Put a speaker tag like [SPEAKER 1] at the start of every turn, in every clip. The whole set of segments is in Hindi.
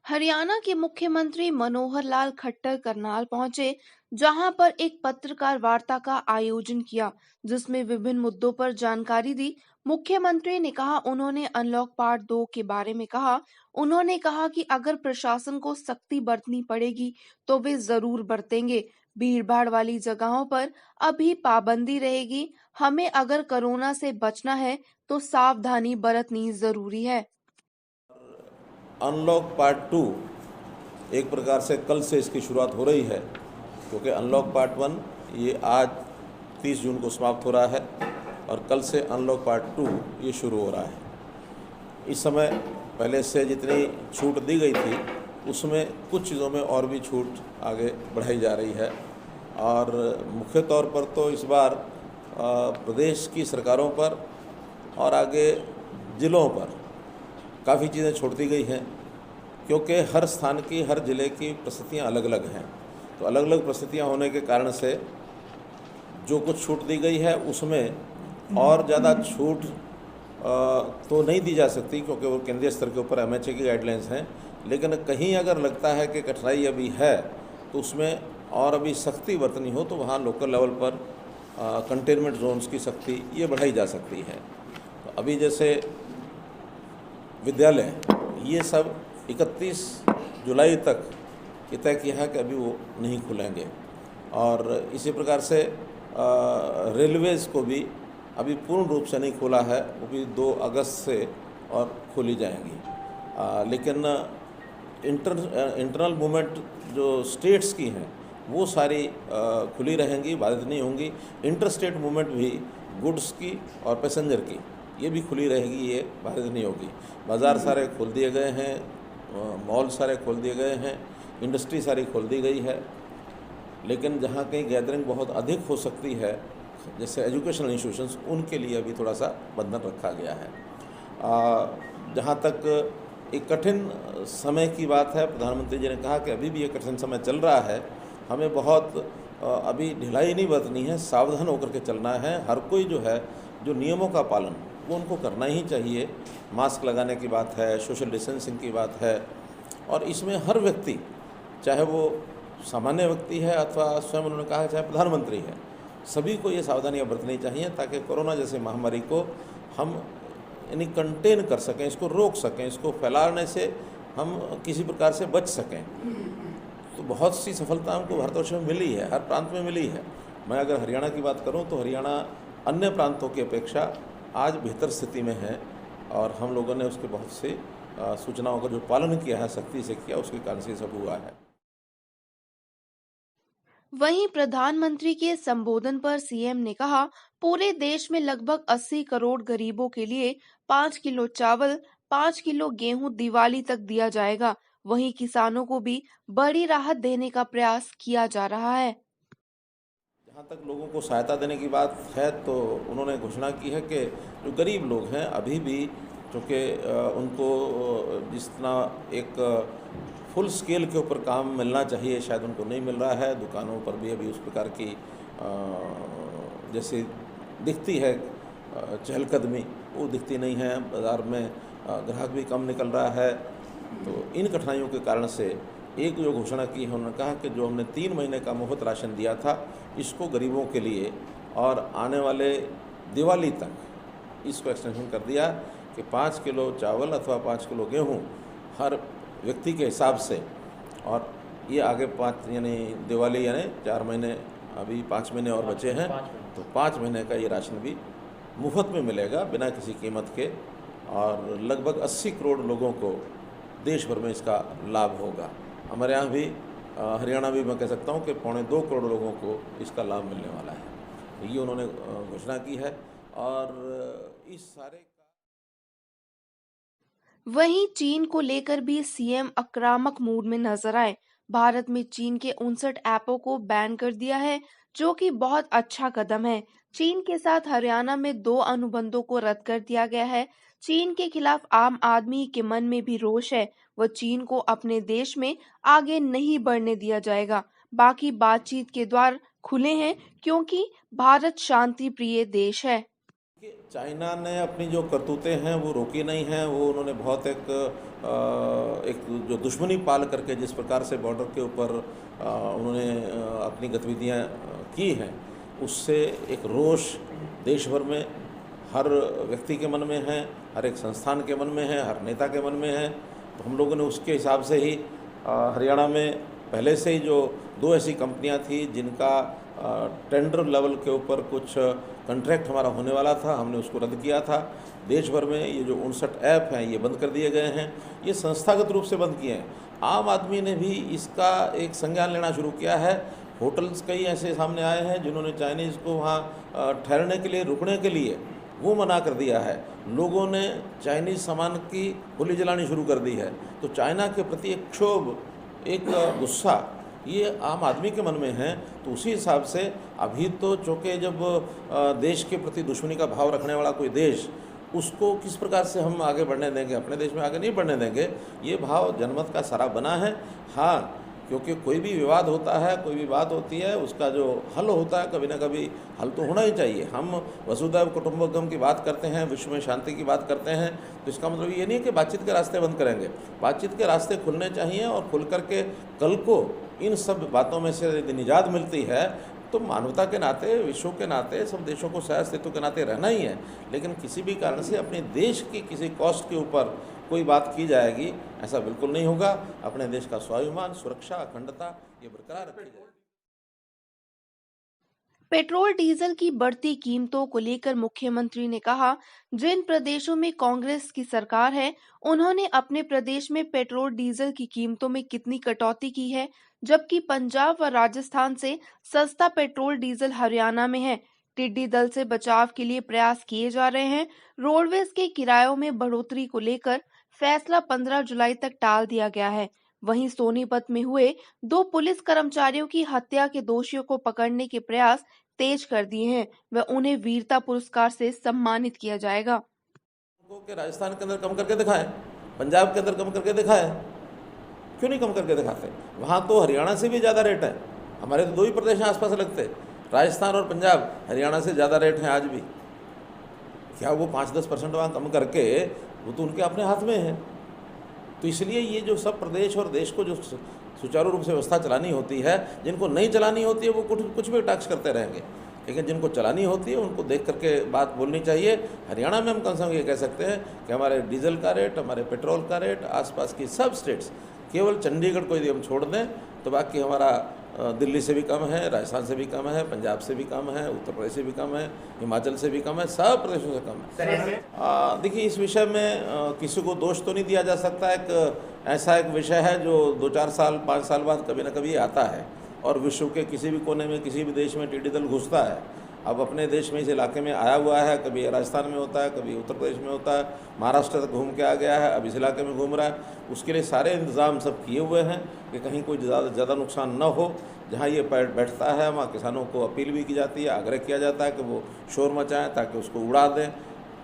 [SPEAKER 1] हरियाणा के मुख्यमंत्री मनोहर लाल खट्टर करनाल पहुंचे, जहां पर एक पत्रकार वार्ता का आयोजन किया, जिसमें विभिन्न मुद्दों पर जानकारी दी। मुख्यमंत्री ने कहा उन्होंने अनलॉक पार्ट 2 के बारे में कहा। उन्होंने कहा कि अगर प्रशासन को सख्ती बरतनी पड़ेगी तो वे जरूर बरतेंगे। भीड़-भाड़ वाली जगहों पर अभी पाबंदी रहेगी। हमें अगर कोरोना से बचना है तो सावधानी बरतनी जरूरी है।
[SPEAKER 2] अनलॉक पार्ट 2 एक प्रकार से कल से इसकी शुरुआत हो रही है, क्योंकि अनलॉक पार्ट 1 ये आज 30 जून को समाप्त हो रहा है और कल से अनलॉक पार्ट 2 ये शुरू हो रहा है। इस समय पहले से जितनी छूट दी गई थी उसमें कुछ चीज़ों में और भी छूट आगे बढ़ाई जा रही है और मुख्य तौर पर तो इस बार प्रदेश की सरकारों पर और आगे ज़िलों पर काफ़ी चीज़ें छोड़ दी गई हैं, क्योंकि हर स्थान की, हर ज़िले की परिस्थितियाँ अलग अलग हैं। तो अलग अलग परिस्थितियाँ होने के कारण से जो कुछ छूट दी गई है उसमें और ज़्यादा छूट तो नहीं दी जा सकती, क्योंकि वो केंद्रीय स्तर के ऊपर एमएचए की गाइडलाइंस हैं। लेकिन कहीं अगर लगता है कि कठिनाई अभी है तो उसमें और अभी सख्ती बरतनी हो तो वहाँ लोकल लेवल पर कंटेनमेंट जोन्स की सख्ती ये बढ़ाई जा सकती है। तो अभी जैसे विद्यालय ये सब 31 जुलाई तक ये तय किया है कि अभी वो नहीं खुलेंगे और इसी प्रकार से रेलवेज़ को भी अभी पूर्ण रूप से नहीं खोला है, वो भी 2 अगस्त से और खोली जाएंगी। लेकिन इंटरनल मूवमेंट जो स्टेट्स की हैं वो सारी खुली रहेंगी, बाधित नहीं होंगी। इंटर स्टेट मूवमेंट भी गुड्स की और पैसेंजर की ये भी खुली रहेगी, ये बाधित नहीं होगी। बाज़ार सारे खोल दिए गए हैं, मॉल सारे खोल दिए गए हैं, इंडस्ट्री सारी खोल दी गई है। लेकिन जहाँ कहीं गैदरिंग बहुत अधिक हो सकती है, जैसे एजुकेशनल इंस्टीट्यूशंस, उनके लिए अभी थोड़ा सा बंधन रखा गया है। जहाँ तक एक कठिन समय की बात है, प्रधानमंत्री जी ने कहा कि अभी भी ये कठिन समय चल रहा है, हमें बहुत अभी ढिलाई नहीं बरतनी है, सावधान होकर के चलना है। हर कोई जो है, जो नियमों का पालन वो उनको करना ही चाहिए। मास्क लगाने की बात है, सोशल डिस्टेंसिंग की बात है और इसमें हर व्यक्ति, चाहे वो सामान्य व्यक्ति है अथवा स्वयं उन्होंने कहा चाहे प्रधानमंत्री है, सभी को ये सावधानियाँ बरतनी चाहिए ताकि कोरोना जैसे महामारी को हम यानी कंटेन कर सकें, इसको रोक सकें, इसको फैलाने से हम किसी प्रकार से बच सकें। तो बहुत सी सफलता हमको भारतवर्ष में मिली है, हर प्रांत में मिली है। मैं अगर हरियाणा की बात करूं तो हरियाणा अन्य प्रांतों की अपेक्षा आज बेहतर स्थिति में है और हम लोगों ने उसके बहुत से सूचनाओं का जो पालन किया है, सख्ती से किया, उसके कारण से सब हुआ है।
[SPEAKER 1] वहीं प्रधानमंत्री के संबोधन पर सीएम ने कहा, पूरे देश में लगभग 80 करोड़ गरीबों के लिए 5 किलो चावल, 5 किलो गेहूं दिवाली तक दिया जाएगा। वहीं किसानों को भी बड़ी राहत देने का प्रयास किया जा रहा है।
[SPEAKER 2] जहाँ तक लोगों को सहायता देने की बात है तो उन्होंने घोषणा की है कि जो गरीब लोग हैं अभी भी, क्योंकि उनको जितना एक फुल स्केल के ऊपर काम मिलना चाहिए शायद उनको नहीं मिल रहा है। दुकानों पर भी अभी उस प्रकार की जैसे दिखती है चहलकदमी, वो दिखती नहीं है। बाज़ार में ग्राहक भी कम निकल रहा है। तो इन कठिनाइयों के कारण से एक जो घोषणा की है, उन्होंने कहा कि जो हमने 3 महीने का मुफ्त राशन दिया था, इसको गरीबों के लिए और आने वाले दिवाली तक इसको एक्सटेंशन कर दिया कि 5 किलो चावल अथवा 5 किलो गेहूँ हर व्यक्ति के हिसाब से। और ये आगे 5 यानी दिवाली यानी 4 महीने, अभी 5 महीने और बचे हैं, तो 5 महीने का ये राशन भी मुफ्त में मिलेगा बिना किसी कीमत के और लगभग 80 करोड़ लोगों को देश भर में इसका लाभ होगा। हमारे यहाँ भी हरियाणा भी मैं कह सकता हूँ कि 2.25 करोड़ लोगों को इसका लाभ मिलने वाला है। ये उन्होंने घोषणा की है और इस सारे
[SPEAKER 1] वहीं चीन को लेकर भी सीएम आक्रामक मूड में नजर आए। भारत में चीन के 59 ऐपों को बैन कर दिया है, जो कि बहुत अच्छा कदम है। चीन के साथ हरियाणा में 2 अनुबंधों को रद्द कर दिया गया है। चीन के खिलाफ आम आदमी के मन में भी रोष है। वह चीन को अपने देश में आगे नहीं बढ़ने दिया जाएगा। बाकी बातचीत के द्वार खुले हैं, क्योंकि भारत शांति प्रिय देश है।
[SPEAKER 2] कि चाइना ने अपनी जो करतूतें हैं वो रोकी नहीं हैं। वो उन्होंने बहुत एक जो दुश्मनी पाल करके जिस प्रकार से बॉर्डर के ऊपर उन्होंने अपनी गतिविधियां की हैं, उससे एक रोष देश भर में हर व्यक्ति के मन में है, हर एक संस्थान के मन में है, हर नेता के मन में है। तो हम लोगों ने उसके हिसाब से ही हरियाणा में पहले से ही जो 2 ऐसी कंपनियां थी जिनका टेंडर लेवल के ऊपर कुछ कॉन्ट्रैक्ट हमारा होने वाला था, हमने उसको रद्द किया था। देश भर में ये जो 59 ऐप हैं ये बंद कर दिए गए हैं, ये संस्थागत रूप से बंद किए हैं। आम आदमी ने भी इसका एक संज्ञान लेना शुरू किया है। होटल्स कई ऐसे सामने आए हैं जिन्होंने चाइनीज़ को वहाँ ठहरने के लिए, रुकने के लिए वो मना कर दिया है। लोगों ने चाइनीज़ सामान की गोली जलानी शुरू कर दी है। तो चाइना के प्रति एक क्षोभ, एक गुस्सा ये आम आदमी के मन में है। तो उसी हिसाब से अभी तो चूँकि जब देश के प्रति दुश्मनी का भाव रखने वाला कोई देश, उसको किस प्रकार से हम आगे बढ़ने देंगे, अपने देश में आगे नहीं बढ़ने देंगे, ये भाव जनमत का सारा बना है। हाँ, क्योंकि कोई भी विवाद होता है, कोई भी बात होती है, उसका जो हल होता है कभी ना कभी हल तो होना ही चाहिए। हम वसुधैव कुटुंबकम की बात करते हैं, विश्व में शांति की बात करते हैं, तो इसका मतलब ये नहीं कि बातचीत के रास्ते बंद करेंगे। बातचीत के रास्ते खुलने चाहिए और खुल करके कल को इन सब बातों में से यदि निजात मिलती है तो मानवता के नाते, विश्व के नाते, सब देशों को सह अस्तित्व के नाते रहना ही है। लेकिन किसी भी कारण से अपने देश की किसी कॉस्ट के ऊपर कोई बात की जाएगी, ऐसा बिल्कुल नहीं होगा। अपने देश का स्वाभिमान, सुरक्षा, अखंडता ये बरकरार रखी जाएगी।
[SPEAKER 1] पेट्रोल डीजल की बढ़ती कीमतों को लेकर मुख्यमंत्री ने कहा, जिन प्रदेशों में कांग्रेस की सरकार है, उन्होंने अपने प्रदेश में पेट्रोल डीजल की कीमतों में कितनी कटौती की है, जबकि पंजाब व राजस्थान से सस्ता पेट्रोल डीजल हरियाणा में है। टिड्डी दल से बचाव के लिए प्रयास किए जा रहे हैं। रोडवेज के किरायों में बढ़ोतरी को लेकर फैसला 15 जुलाई तक टाल दिया गया है। वहीं सोनीपत में हुए 2 पुलिस कर्मचारियों की हत्या के दोषियों को पकड़ने के प्रयास तेज कर दिए हैं व उन्हें वीरता पुरस्कार से सम्मानित किया जाएगा।
[SPEAKER 2] कि राजस्थान के अंदर कम करके दिखाएं, पंजाब के अंदर कम करके दिखाएं, क्यों नहीं कम करके दिखाते? वहाँ तो हरियाणा से भी ज़्यादा रेट है। हमारे तो 2 ही प्रदेश आसपास लगते, राजस्थान और पंजाब। हरियाणा से ज़्यादा रेट है आज भी। क्या वो 5-10% वहाँ कम करके, वो तो उनके अपने हाथ में है। तो इसलिए ये जो सब प्रदेश और देश को जो सुचारू रूप से व्यवस्था चलानी होती है, जिनको नहीं चलानी होती है वो कुछ भी टैक्स करते रहेंगे, लेकिन जिनको चलानी होती है उनको देख करके बात बोलनी चाहिए। हरियाणा में हम कम से कम ये कह सकते हैं कि हमारे डीजल का रेट, हमारे पेट्रोल का रेट, आसपास की सब स्टेट्स, केवल चंडीगढ़ को यदि हम छोड़ दें तो बाकी हमारा दिल्ली से भी कम है, राजस्थान से भी कम है, पंजाब से भी कम है, उत्तर प्रदेश से भी कम है, हिमाचल से भी कम है, सब प्रदेशों से कम है। देखिए, इस विषय में किसी को दोष तो नहीं दिया जा सकता। एक ऐसा एक विषय है जो 2-4 साल, 5 साल बाद कभी ना कभी आता है और विश्व के किसी भी कोने में, किसी भी देश में टिड्डी दल घुसता है। अब अपने देश में इस इलाके में आया हुआ है, कभी राजस्थान में होता है, कभी उत्तर प्रदेश में होता है, महाराष्ट्र तक घूम के आ गया है, अब इस इलाके में घूम रहा है। उसके लिए सारे इंतज़ाम सब किए हुए हैं कि कहीं कोई ज़्यादा नुकसान न हो। जहाँ ये बैठता है वहाँ किसानों को अपील भी की जाती है, आग्रह किया जाता है कि वो शोर मचाएँ ताकि उसको उड़ा दें,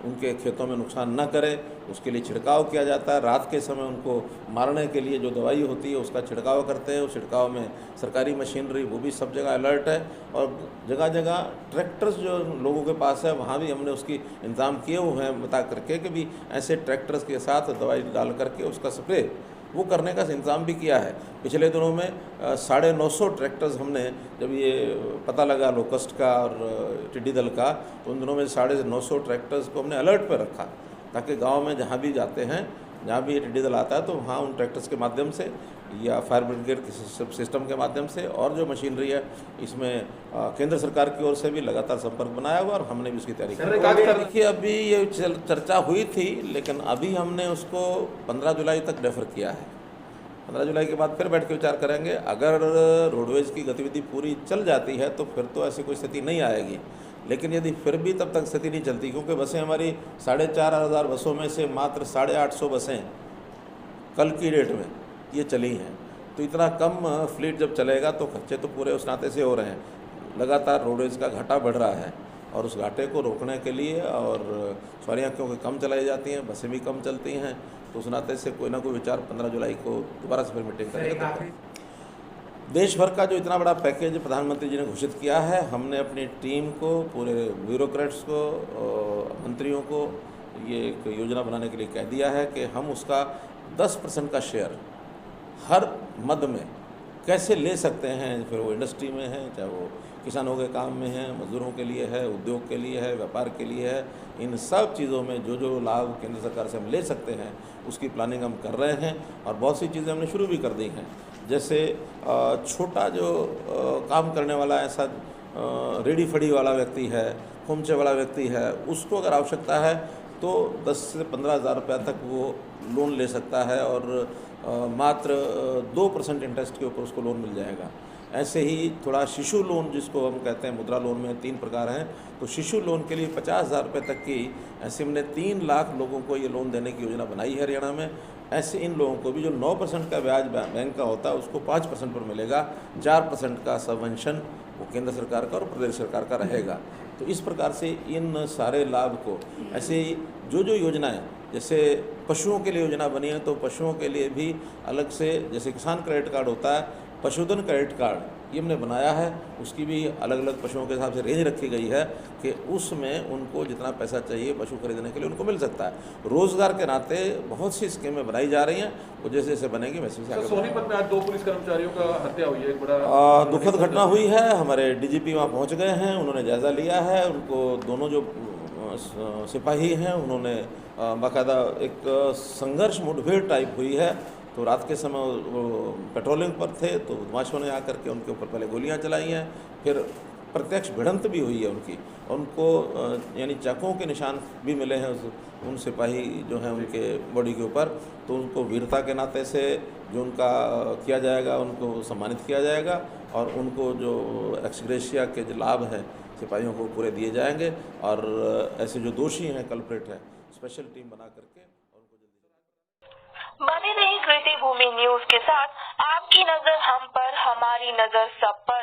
[SPEAKER 2] उनके खेतों में नुकसान न करे। उसके लिए छिड़काव किया जाता है। रात के समय उनको मारने के लिए जो दवाई होती है उसका छिड़काव करते हैं। उस छिड़काव में सरकारी मशीनरी वो भी सब जगह अलर्ट है और जगह जगह ट्रैक्टर्स जो लोगों के पास है वहाँ भी हमने उसकी इंतज़ाम किए हुए हैं, बता करके कि भी ऐसे ट्रैक्टर्स के साथ दवाई डाल करके उसका स्प्रे वो करने का इंतज़ाम भी किया है। पिछले दिनों में 950 ट्रैक्टर्स हमने, जब ये पता लगा लोकस्ट का और टिड्डी दल का, तो उन दिनों में 950 ट्रैक्टर्स को हमने अलर्ट पर रखा ताकि गांव में जहां भी जाते हैं, जहां भी ये टिड्डी दल आता है तो वहां उन ट्रैक्टर्स के माध्यम से या फायर ब्रिगेड के सिस्टम के माध्यम से और जो मशीनरी है इसमें केंद्र सरकार की ओर से भी लगातार संपर्क बनाया हुआ और हमने भी उसकी तैयारी की। देखिए, अभी ये चर्चा हुई थी लेकिन अभी हमने उसको 15 जुलाई तक रेफर किया है। 15 जुलाई के बाद फिर बैठ के विचार करेंगे। अगर रोडवेज की गतिविधि पूरी चल जाती है तो फिर तो ऐसी कोई स्थिति नहीं आएगी, लेकिन यदि फिर भी तब तक स्थिति नहीं चलती, क्योंकि बसें हमारी 4,500 बसों में से मात्र 850 बसें कल की डेट में ये चली हैं। तो इतना कम फ्लीट जब चलेगा तो खर्चे तो पूरे उस नाते से हो रहे हैं। लगातार रोडवेज का घाटा बढ़ रहा है और उस घाटे को रोकने के लिए, और सवारियाँ क्योंकि कम चलाई जाती हैं, बसें भी कम चलती हैं, तो उस नाते से कोई ना कोई विचार 15 जुलाई को दोबारा से फिर मीटिंग करेंगे। देश भर का जो इतना बड़ा पैकेज प्रधानमंत्री जी ने घोषित किया है, हमने अपनी टीम को, पूरे ब्यूरोक्रेट्स को, मंत्रियों को ये एक योजना बनाने के लिए कह दिया है कि हम उसका 10% का शेयर हर मद में कैसे ले सकते हैं। फिर वो इंडस्ट्री में है, चाहे वो किसानों के काम में है, मजदूरों के लिए है, उद्योग के लिए है, व्यापार के लिए है, इन सब चीज़ों में जो जो लाभ केंद्र सरकार से हम ले सकते हैं उसकी प्लानिंग हम कर रहे हैं। और बहुत सी चीज़ें हमने शुरू भी कर दी हैं। जैसे छोटा जो काम करने वाला ऐसा रेडी फड़ी वाला व्यक्ति है, खोमचे वाला व्यक्ति है, उसको अगर आवश्यकता है तो 10 से 15,000 रुपया तक वो लोन ले सकता है और मात्र 2% इंटरेस्ट के ऊपर उसको लोन मिल जाएगा। ऐसे ही थोड़ा शिशु लोन, जिसको हम कहते हैं, मुद्रा लोन में 3 प्रकार हैं, तो शिशु लोन के लिए 50,000 रुपये तक की, ऐसे हमने 3 लाख लोगों को ये लोन देने की योजना बनाई है हरियाणा में। ऐसे इन लोगों को भी जो 9% का ब्याज बैंक का होता है उसको 5% पर मिलेगा, 4% का सबवेंशन वो केंद्र सरकार का और प्रदेश सरकार का रहेगा। तो इस प्रकार से इन सारे लाभ को, ऐसे ही जो जो योजनाएं, जैसे पशुओं के लिए योजना बनी है तो पशुओं के लिए भी अलग से, जैसे किसान क्रेडिट कार्ड होता है, पशुधन क्रेडिट कार्ड ये हमने बनाया है, उसकी भी अलग अलग पशुओं के हिसाब से रेंज रखी गई है कि उसमें उनको जितना पैसा चाहिए पशु खरीदने के लिए उनको मिल सकता है। रोजगार के नाते बहुत सी स्कीमें बनाई जा रही हैं, वो जैसे जैसे बनेगी वैसे वैसे आगे
[SPEAKER 3] सोनीपत में आज 2 पुलिस कर्मचारियों का हत्या हुई है, एक बड़ा
[SPEAKER 2] दुखद घटना हुई है। हमारे डीजीपी वहाँ पहुँच गए हैं, उन्होंने जायज़ा लिया है। उनको दोनों जो सिपाही हैं उन्होंने बाकायदा एक संघर्ष मुठभेड़ टाइप हुई है, तो रात के समय वो पेट्रोलिंग पर थे तो बदमाशों ने आकर के उनके ऊपर पहले गोलियां चलाई हैं, फिर प्रत्यक्ष भिड़ंत भी हुई है उनकी। उनको यानी चाकुओं के निशान भी मिले हैं उन सिपाही जो हैं उनके बॉडी के ऊपर। तो उनको वीरता के नाते से जो उनका किया जाएगा, उनको सम्मानित किया जाएगा और उनको जो एक्स ग्रेशिया के जो लाभ हैं सिपाहियों को पूरे दिए जाएंगे। और ऐसे जो दोषी हैं, कल्प्रेट है, स्पेशल टीम बना करके उनको जल्दी।
[SPEAKER 4] बने रही कृति भूमि न्यूज के साथ, आपकी नजर हम पर, हमारी नजर सब पर।